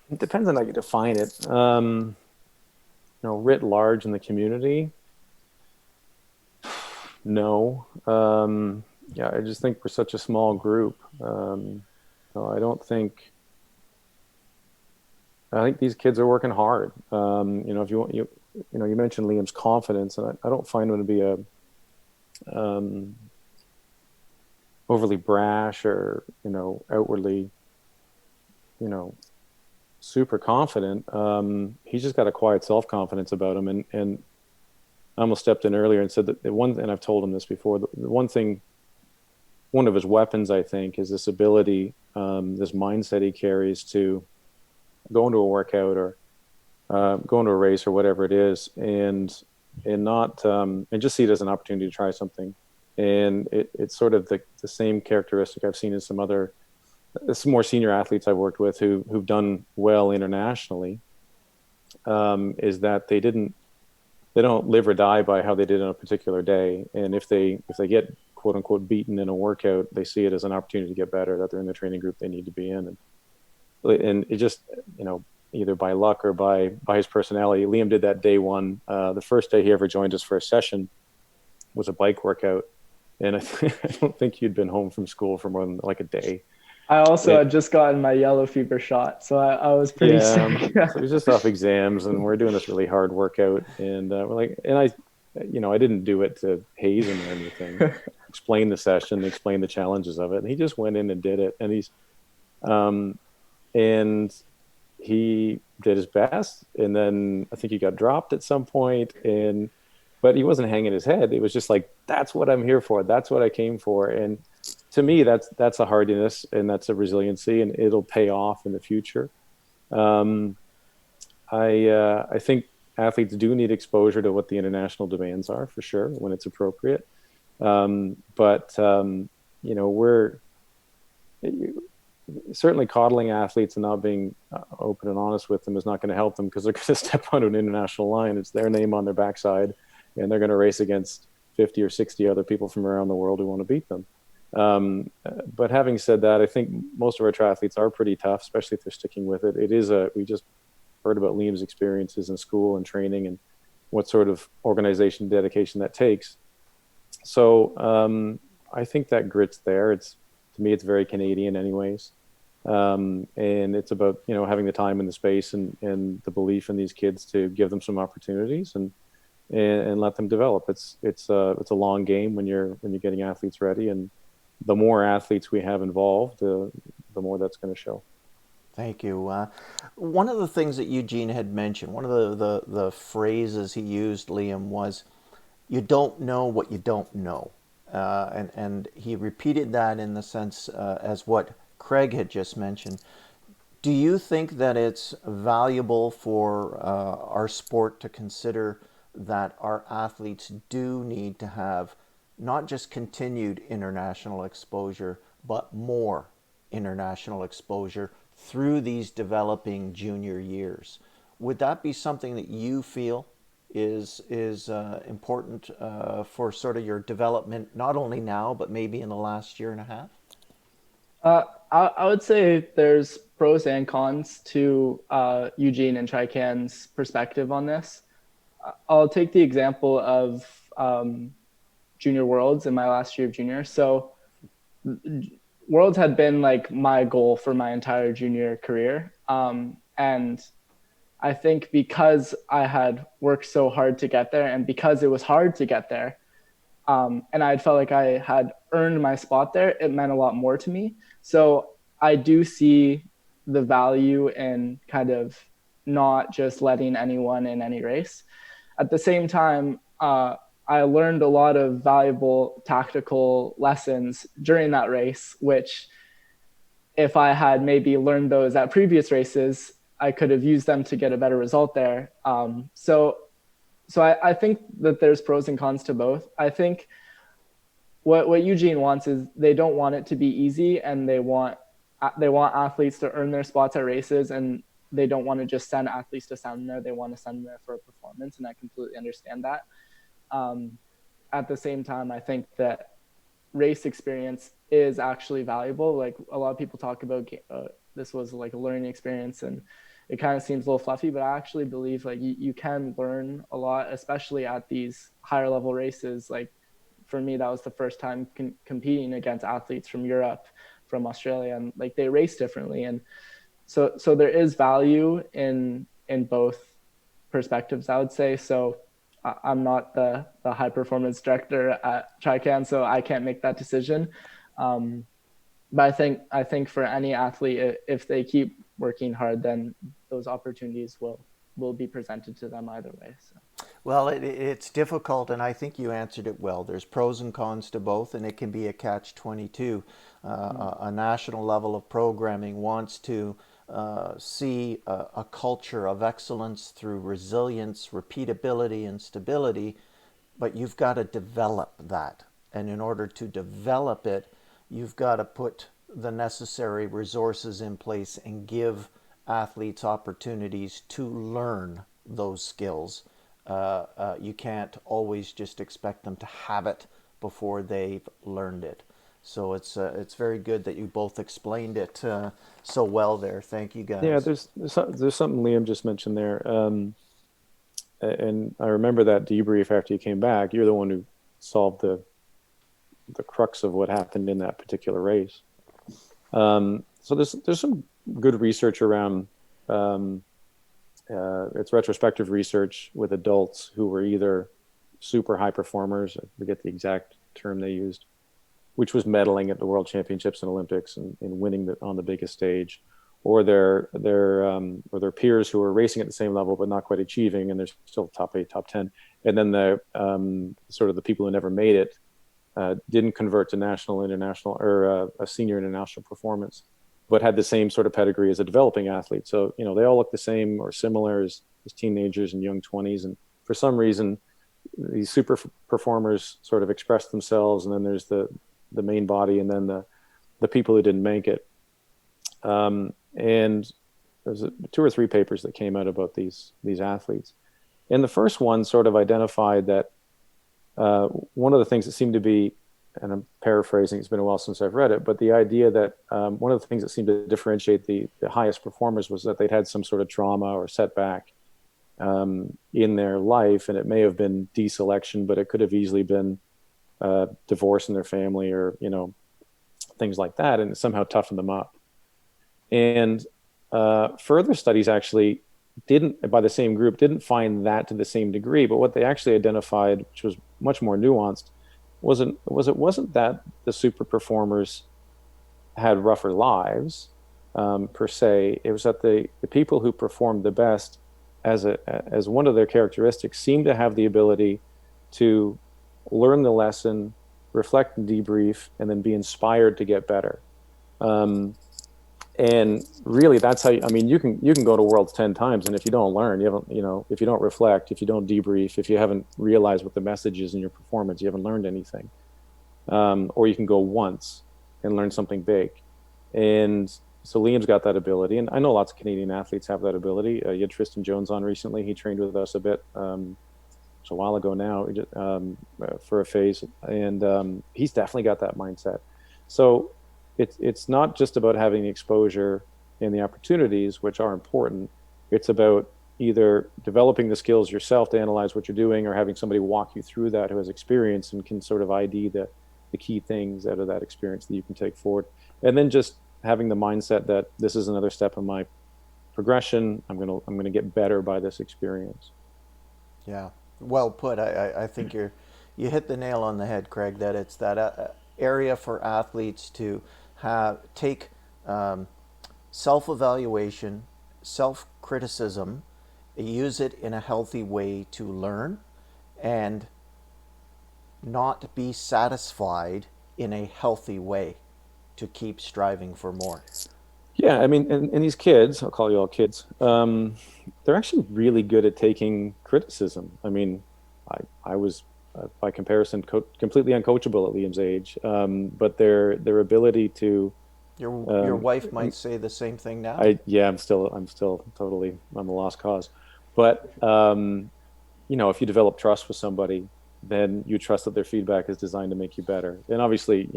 It depends on how you define it. Writ large in the community, no. Yeah, I just think we're such a small group. I don't think. I think these kids are working hard. If you want, you mentioned Liam's confidence, and I don't find him to be a overly brash or outwardly, super confident. He's just got a quiet self confidence about him, and I almost stepped in earlier and said that and I've told him this before. The one of his weapons, I think, is this ability, this mindset he carries to go into a workout or go into a race or whatever it is, and not and just see it as an opportunity to try something. And it's sort of the same characteristic I've seen in some more senior athletes I've worked with who've done well internationally, is that they don't live or die by how they did on a particular day. And if they get quote unquote beaten in a workout, they see it as an opportunity to get better, that they're in the training group they need to be in. And it just, either by luck or by his personality, Liam did that day one. The first day he ever joined us for a session was a bike workout. And I don't think he'd been home from school for more than like a day. I also had just gotten my yellow fever shot, so I was pretty sick. So he was just off exams, and we're doing this really hard workout, and we're like, and I didn't do it to haze him or anything. Explain the session, explain the challenges of it, and he just went in and did it, and he did his best, and then I think he got dropped at some point, but he wasn't hanging his head. It was just like, that's what I'm here for. That's what I came for, and to me, that's a hardiness and that's a resiliency, and it'll pay off in the future. Um, I think athletes do need exposure to what the international demands are for sure when it's appropriate. But we're certainly coddling athletes and not being open and honest with them is not going to help them, because they're going to step onto an international line. It's their name on their backside, and they're going to race against 50 or 60 other people from around the world who want to beat them. But having said that, I think most of our triathletes are pretty tough, especially if they're sticking with it. We just heard about Liam's experiences in school and training and what sort of organization dedication that takes. So I think that grit's there. To me, it's very Canadian anyways. And it's about, having the time and the space and the belief in these kids to give them some opportunities and let them develop. It's a long game when you're getting athletes ready, and the more athletes we have involved, the more that's going to show. Thank you. One of the things that Eugene had mentioned, one of the phrases he used, Liam, was, "You don't know what you don't know," and he repeated that in the sense as what Craig had just mentioned. Do you think that it's valuable for our sport to consider that our athletes do need to have not just continued international exposure, but more international exposure through these developing junior years? Would that be something that you feel is important for sort of your development, not only now, but maybe in the last year and a half? I would say there's pros and cons to Eugene and Trican's perspective on this. I'll take the example of Junior Worlds in my last year of junior. So Worlds had been like my goal for my entire junior career. And I think because I had worked so hard to get there, and because it was hard to get there, and I felt like I had earned my spot there, it meant a lot more to me. So I do see the value in kind of not just letting anyone in any race. At the same time, I learned a lot of valuable tactical lessons during that race, which if I had maybe learned those at previous races, I could have used them to get a better result there. So I think that there's pros and cons to both. I think what Eugene wants is they don't want it to be easy, and they want athletes to earn their spots at races, and they don't want to just send athletes to send them there. They want to send them there for a performance, and I completely understand that. At the same time, I think that race experience is actually valuable. Like a lot of people talk about this was like a learning experience, and it kind of seems a little fluffy, but I actually believe like you can learn a lot, especially at these higher level races. Like for me, that was the first time competing against athletes from Europe, from Australia, and like they race differently. And so there is value in both perspectives, I would say. So I'm not the high performance director at Trican, so I can't make that decision. But I think for any athlete, if they keep working hard, then those opportunities will be presented to them either way. So. Well, it's difficult, and I think you answered it well. There's pros and cons to both, and it can be a catch-22. A national level of programming wants to see a culture of excellence through resilience, repeatability, and stability, but you've got to develop that. And in order to develop it, you've got to put the necessary resources in place and give athletes opportunities to learn those skills. You can't always just expect them to have it before they've learned it. So it's very good that you both explained it so well there. Thank you, Yeah, guys. there's something Liam just mentioned there, and I remember that debrief after you came back. You're the one who solved the crux of what happened in that particular race. So there's some good research around. It's retrospective research with adults who were either super high performers, I forget the exact term they used, which was medaling at the World Championships and Olympics and winning on the biggest stage, or their peers who are racing at the same level but not quite achieving, and they're still top 8, top 10. And then the sort of the people who never made it, didn't convert to national, international, or a senior international performance, but had the same sort of pedigree as a developing athlete. So, they all look the same or similar as teenagers and young 20s. And for some reason, these super performers sort of express themselves, and then there's the main body, and then the people who didn't make it. And there's 2 or 3 papers that came out about these athletes. And the first one sort of identified that one of the things that seemed to be, and I'm paraphrasing, it's been a while since I've read it, but the idea that one of the things that seemed to differentiate the highest performers was that they'd had some sort of trauma or setback in their life. And it may have been deselection, but it could have easily been divorce in their family, or, things like that. And it somehow toughened them up. And further studies actually by the same group, didn't find that to the same degree. But what they actually identified, which was much more nuanced, it wasn't that the super performers had rougher lives per se. It was that the people who performed the best, as one of their characteristics, seemed to have the ability to learn the lesson, reflect and debrief, and then be inspired to get better. And really, that's how you can go to Worlds 10 times, and if you don't learn, if you don't reflect, if you don't debrief, if you haven't realized what the message is in your performance, you haven't learned anything. Or you can go once and learn something big. And so Liam's got that ability, and I know lots of Canadian athletes have that ability. You had Tristan Jones on recently. He trained with us a bit. It's a while ago now, for a phase, and he's definitely got that mindset. So it's not just about having the exposure and the opportunities, which are important. It's about either developing the skills yourself to analyze what you're doing, or having somebody walk you through that who has experience and can sort of ID the key things out of that experience that you can take forward. And then just having the mindset that this is another step in my progression. I'm gonna get better by this experience. Yeah, well put. I think you hit the nail on the head, Craig. That it's that area for athletes to take self-evaluation, self-criticism, use it in a healthy way to learn, and not be satisfied in a healthy way, to keep striving for more. Yeah, I mean, and these kids, I'll call you all kids, they're actually really good at taking criticism. I mean, I was, by comparison, completely uncoachable at Liam's age, but their ability to Your wife might say the same thing now. I'm still totally, I'm a lost cause. But if you develop trust with somebody, then you trust that their feedback is designed to make you better. And obviously,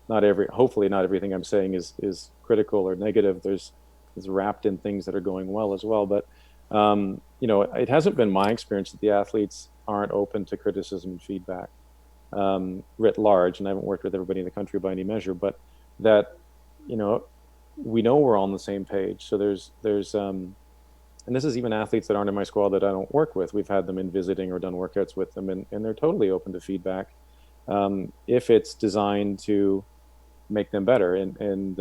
hopefully not everything I'm saying is critical or negative. There's wrapped in things that are going well as well. But it hasn't been my experience that the athletes aren't open to criticism and feedback writ large. And I haven't worked with everybody in the country by any measure, but that we know we're all on the same page. So there's and this is even athletes that aren't in my squad that I don't work with. We've had them in visiting or done workouts with them, and they're totally open to feedback if it's designed to make them better. And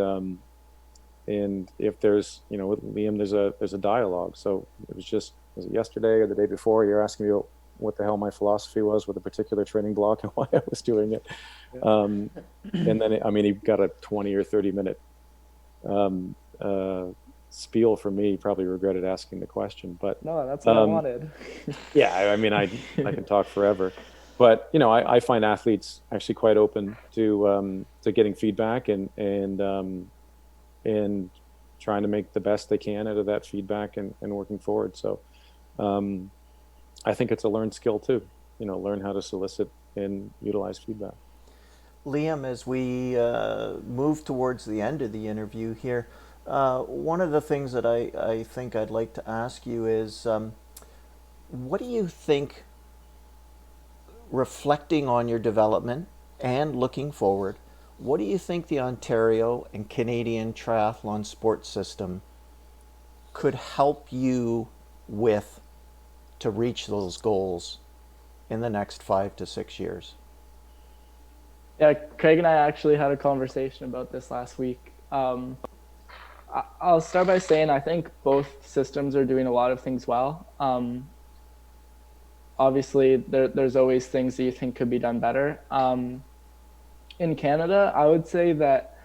if there's, with Liam, there's a dialogue. So was it yesterday or the day before, you're asking me what the hell my philosophy was with a particular training block and why I was doing it. And then, he got a 20 or 30 minute spiel from me. He probably regretted asking the question, but no, that's what I wanted. Yeah, I can talk forever, but I find athletes actually quite open to getting feedback and trying to make the best they can out of that feedback and working forward. So I think it's a learned skill too, learn how to solicit and utilize feedback. Liam, as we move towards the end of the interview here, one of the things that I think I'd like to ask you is, what do you think, reflecting on your development and looking forward, what do you think the Ontario and Canadian triathlon sports system could help you with to reach those goals in the next 5 to 6 years? Yeah, Craig and I actually had a conversation about this last week. I'll start by saying I think both systems are doing a lot of things well. Obviously, there's always things that you think could be done better. in Canada, I would say that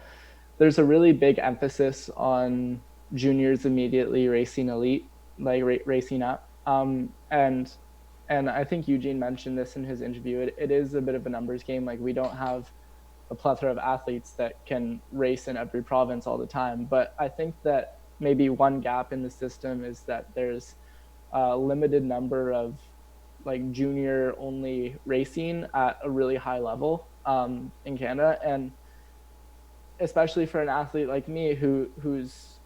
there's a really big emphasis on juniors immediately racing elite, like racing up. And I think Eugene mentioned this in his interview. It is a bit of a numbers game. Like we don't have a plethora of athletes that can race in every province all the time. But I think that maybe one gap in the system is that there's a limited number of like junior only racing at a really high level in Canada. And especially for an athlete like me who's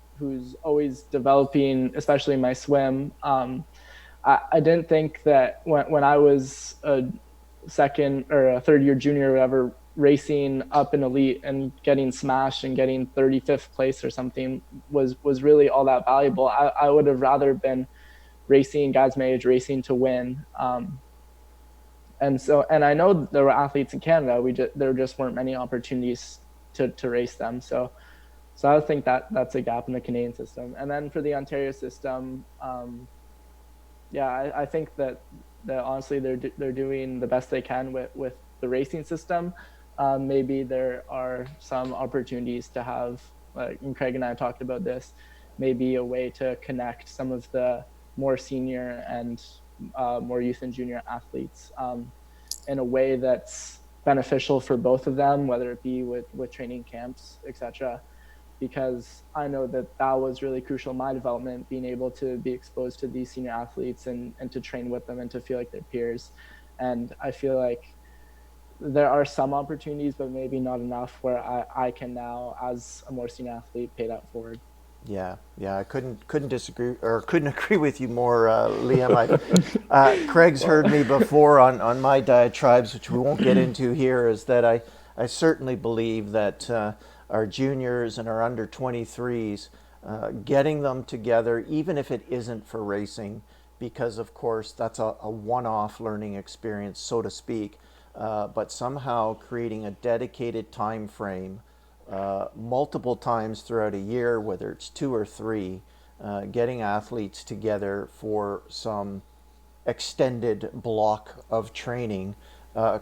always developing, especially my swim. I didn't think that when I was a second or a third year junior or whatever, racing up in elite and getting smashed and getting 35th place or something was really all that valuable. I would have rather been racing guys my age, racing to win. And I know there were athletes in Canada. There just weren't many opportunities to race them. So I think that that's a gap in the Canadian system. And then for the Ontario system, yeah, I think that honestly they're doing the best they can with the racing system. Maybe there are some opportunities to have, like, and Craig and I talked about this, maybe a way to connect some of the more senior and more youth and junior athletes in a way that's beneficial for both of them, whether it be with training camps, etc. Because I know that that was really crucial in my development, being able to be exposed to these senior athletes and to train with them and to feel like they're peers. And I feel like there are some opportunities, but maybe not enough where I can now, as a more senior athlete, pay that forward. Yeah, yeah, I couldn't disagree or couldn't agree with you more, Liam. Craig's heard me before on my diatribes, which we won't get into here. Is that I certainly believe that our juniors and our under 23s, getting them together, even if it isn't for racing, because of course that's a one-off learning experience, so to speak, but somehow creating a dedicated time frame multiple times throughout a year, whether it's two or three, getting athletes together for some extended block of training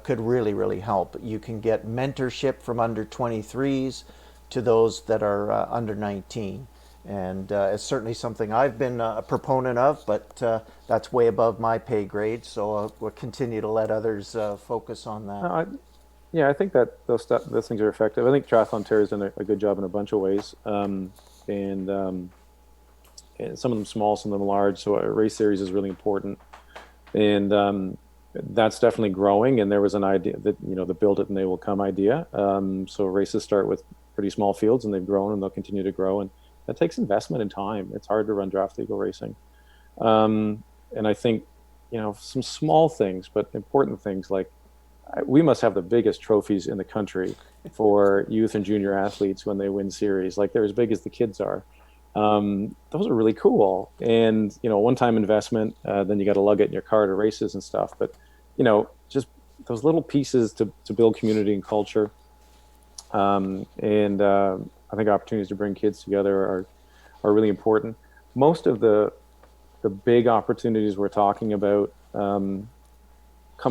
could really, really help. You can get mentorship from under 23s to those that are under 19. And it's certainly something I've been a proponent of, but that's way above my pay grade. So we'll continue to let others focus on that. I, yeah, I think that those things are effective. I think Triathlon Ontario's done a good job in a bunch of ways, and some of them small, some of them large. So a race series is really important, and that's definitely growing. And there was an idea that the build it and they will come idea. So races start with pretty small fields, and they've grown, and they'll continue to grow, and that takes investment and time. It's hard to run draft legal racing, and I think some small things, but important things like we must have the biggest trophies in the country for youth and junior athletes when they win series. Like they're as big as the kids are. Those are really cool. And, one-time investment, then you got to lug it in your car to races and stuff. But, just those little pieces to build community and culture. And I think opportunities to bring kids together are really important. Most of the big opportunities we're talking about come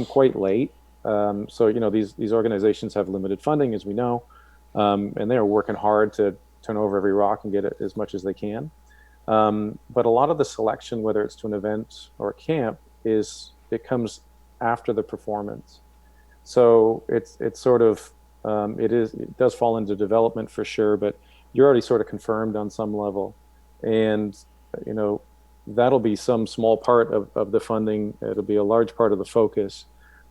quite late. So these organizations have limited funding, as we know, and they are working hard to turn over every rock and get it as much as they can. But a lot of the selection, whether it's to an event or a camp, it comes after the performance. So it's sort of it does fall into development for sure, but you're already sort of confirmed on some level, and that'll be some small part of the funding. It'll be a large part of the focus,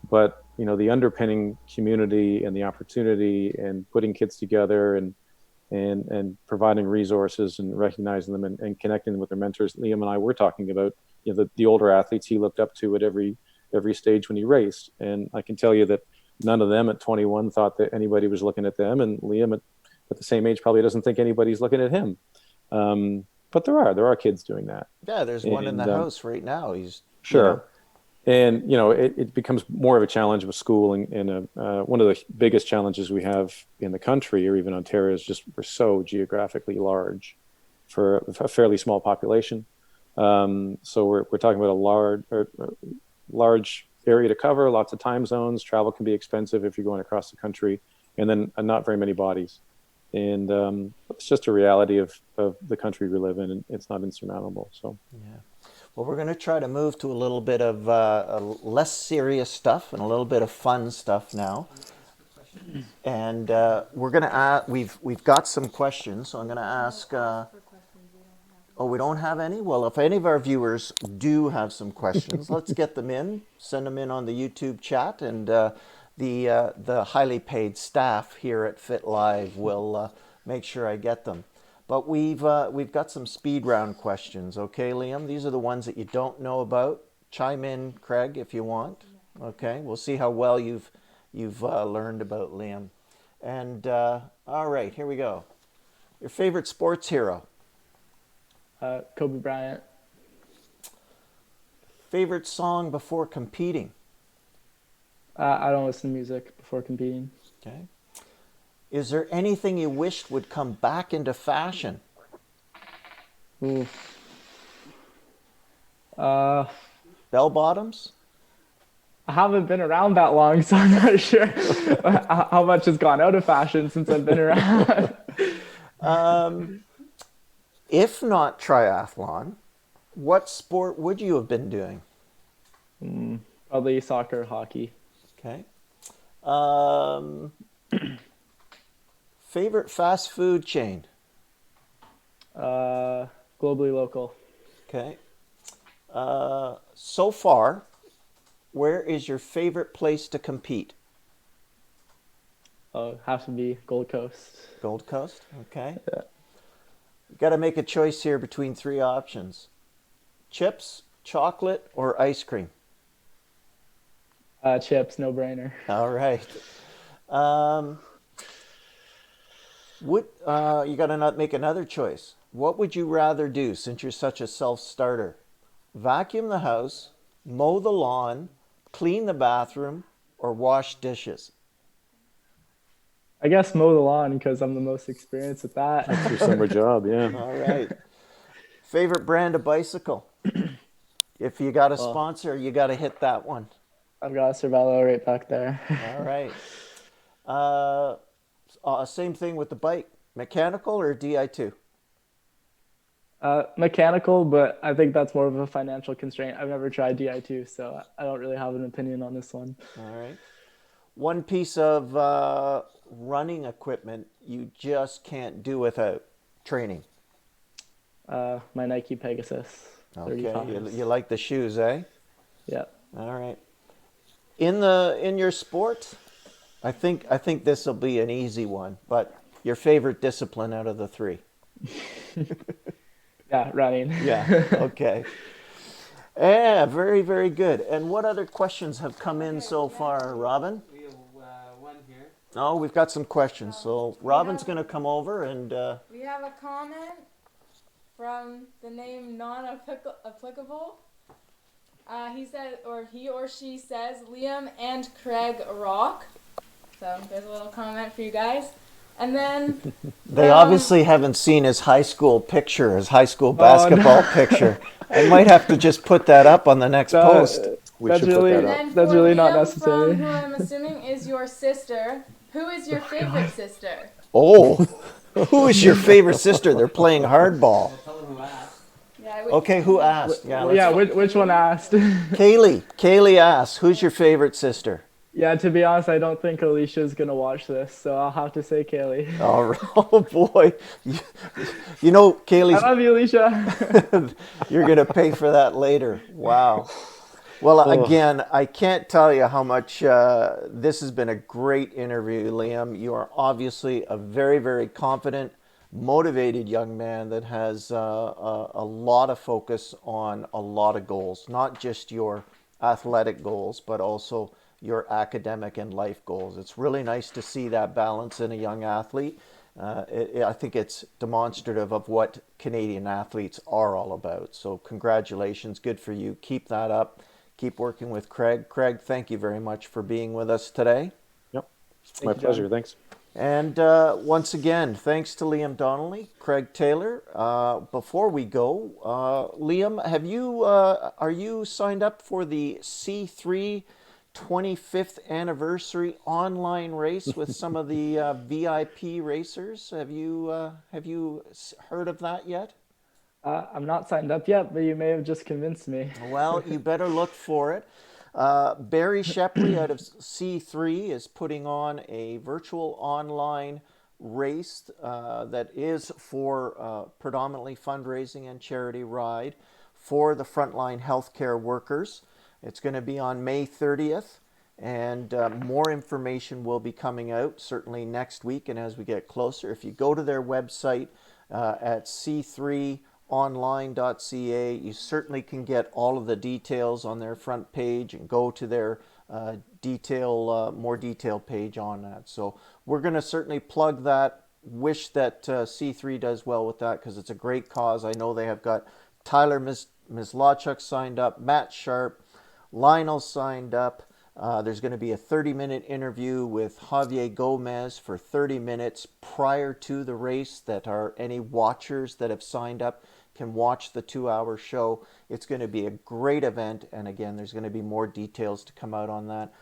but the underpinning community and the opportunity and putting kids together and providing resources and recognizing them and connecting them with their mentors. Liam and I were talking about the older athletes he looked up to at every stage when he raced, and I can tell you that none of them at 21 thought that anybody was looking at them, and Liam at the same age probably doesn't think anybody's looking at him. But there are kids doing that. Yeah, there's one in the house right now. He's sure. And it becomes more of a challenge with school, and one of the biggest challenges we have in the country, or even Ontario, is just we're so geographically large for a fairly small population. So we're talking about a large area to cover, lots of time zones. Travel can be expensive if you're going across the country, and then not very many bodies. And it's just a reality of the country we live in, and it's not insurmountable. So Yeah. Well, we're going to try to move to a little bit of less serious stuff and a little bit of fun stuff now. And we're going to ask, we've got some questions, so I'm going to ask. Oh, we don't have any? Well, if any of our viewers do have some questions, let's get them in. Send them in on the YouTube chat, and the highly paid staff here at Fit Live will make sure I get them. But we've got some speed round questions, okay, Liam? These are the ones that you don't know about. Chime in, Craig, if you want. Okay, we'll see how well you've learned about Liam. And all right, here we go. Your favorite sports hero? Kobe Bryant. Favorite song before competing? I don't listen to music before competing. Okay. Is there anything you wished would come back into fashion? Ooh. Uh, Bell bottoms? I haven't been around that long, so I'm not sure how much has gone out of fashion since I've been around. If not triathlon, what sport would you have been doing? Probably soccer, hockey. Okay. Favorite fast food chain? Globally local. Okay. So far, where is your favorite place to compete? Oh, have to be Gold Coast. Gold Coast? Okay. Yeah. You got to make a choice here between three options. Chips, chocolate, or ice cream? Chips, no brainer. All right. You got to make another choice. What would you rather do since you're such a self-starter? Vacuum the house, mow the lawn, clean the bathroom, or wash dishes? I guess mow the lawn because I'm the most experienced at that. that's your summer job, yeah. All right. Favorite brand of bicycle? If you got a Well, sponsor, you got to hit that one. I've got a Cervelo right back there. All right. Same thing with the bike. Mechanical or Di2? Mechanical, but I think that's more of a financial constraint. I've never tried DI2, so I don't really have an opinion on this one. All right. One piece of running equipment you just can't do without: training. My Nike Pegasus Okay, 35s. you like the shoes, eh? Yeah. All right. In your sport, I think this will be an easy one. But your favorite discipline out of the three? Yeah, running. Yeah. Okay. Yeah, very, very good. And what other questions have come in so far, Robin? We have one here. Oh, we've got some questions. So Robin's going to come over and. We have a comment from the name non-applicable. He said, or he or she says, Liam and Craig rock. So there's a little comment for you guys. And then They obviously haven't seen his high school picture, his high school basketball picture. I might have to just put that up on the next post. We That's should put really that and up. then that's for really not Liam necessary. From, who I'm assuming is your sister. Who is your favorite sister? Oh, who is your favorite sister? They're playing hardball. Tell them who asked. Yeah, Okay, who asked? Yeah, which one asked? Kaylee. Kaylee asked, who's your favorite sister? Yeah, to be honest, I don't think Alicia's gonna watch this, so I'll have to say Kaylee. All right. Oh, boy. You know, I Kaylee's, love you, Alicia. you're going to pay for that later. Wow. Well, again, I can't tell you how much this has been a great interview, Liam. You are obviously a very, very confident, motivated young man that has a lot of focus on a lot of goals, not just your athletic goals, but also your academic and life goals. It's really nice to see that balance in a young athlete. I think it's demonstrative of what Canadian athletes are all about. So congratulations, good for you. Keep that up. Keep working with Craig. Craig, thank you very much for being with us today. Yep, my you, pleasure. John. Thanks. And once again, thanks to Liam Donnelly, Craig Taylor. Before we go, Liam, are you signed up for the C3 25th anniversary online race with some of the VIP racers. Have you heard of that yet? I'm not signed up yet, but you may have just convinced me. Well, you better look for it. Barry Shepley out of C3 is putting on a virtual online race that is for predominantly fundraising and charity ride for the frontline healthcare workers. It's going to be on May 30th, and more information will be coming out certainly next week and as we get closer. If you go to their website at c3online.ca, you certainly can get all of the details on their front page and go to their more detailed page on that. So we're going to certainly plug that. Wish that C3 does well with that because it's a great cause. I know they have got Tyler Mislawchuk signed up, Matt Sharp, Lionel signed up. There's going to be a 30-minute interview with Javier Gomez for 30 minutes prior to the race that are any watchers that have signed up can watch the 2-hour show. It's going to be a great event, and again, there's going to be more details to come out on that.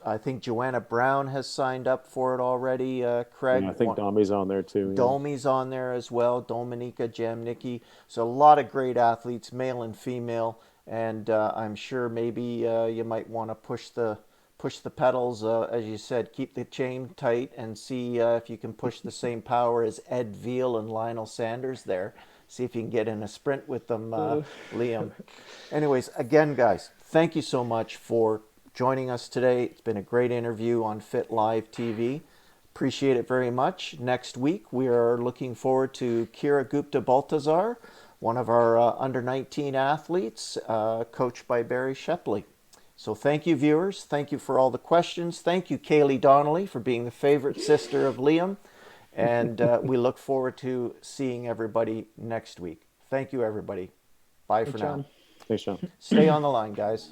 I think Joanna Brown has signed up for it already, Craig. Yeah, I think Domi's on there too. Yeah. Domi's on there as well, Dominika Jamnicki. So a lot of great athletes, male and female, and I'm sure maybe you might want to push the pedals, as you said, keep the chain tight and see if you can push the same power as Ed Veal and Lionel Sanders there. See if you can get in a sprint with them, Liam. Anyways, again, guys, thank you so much for joining us today. It's been a great interview on Fit Live TV. Appreciate it very much. Next week, we are looking forward to Kira Gupta Baltazar, one of our under-19 athletes, coached by Barry Shepley. So thank you, viewers. Thank you for all the questions. Thank you, Kaylee Donnelly, for being the favorite sister of Liam. And we look forward to seeing everybody next week. Thank you, everybody. Bye for now. Thanks, John. Stay on the line, guys.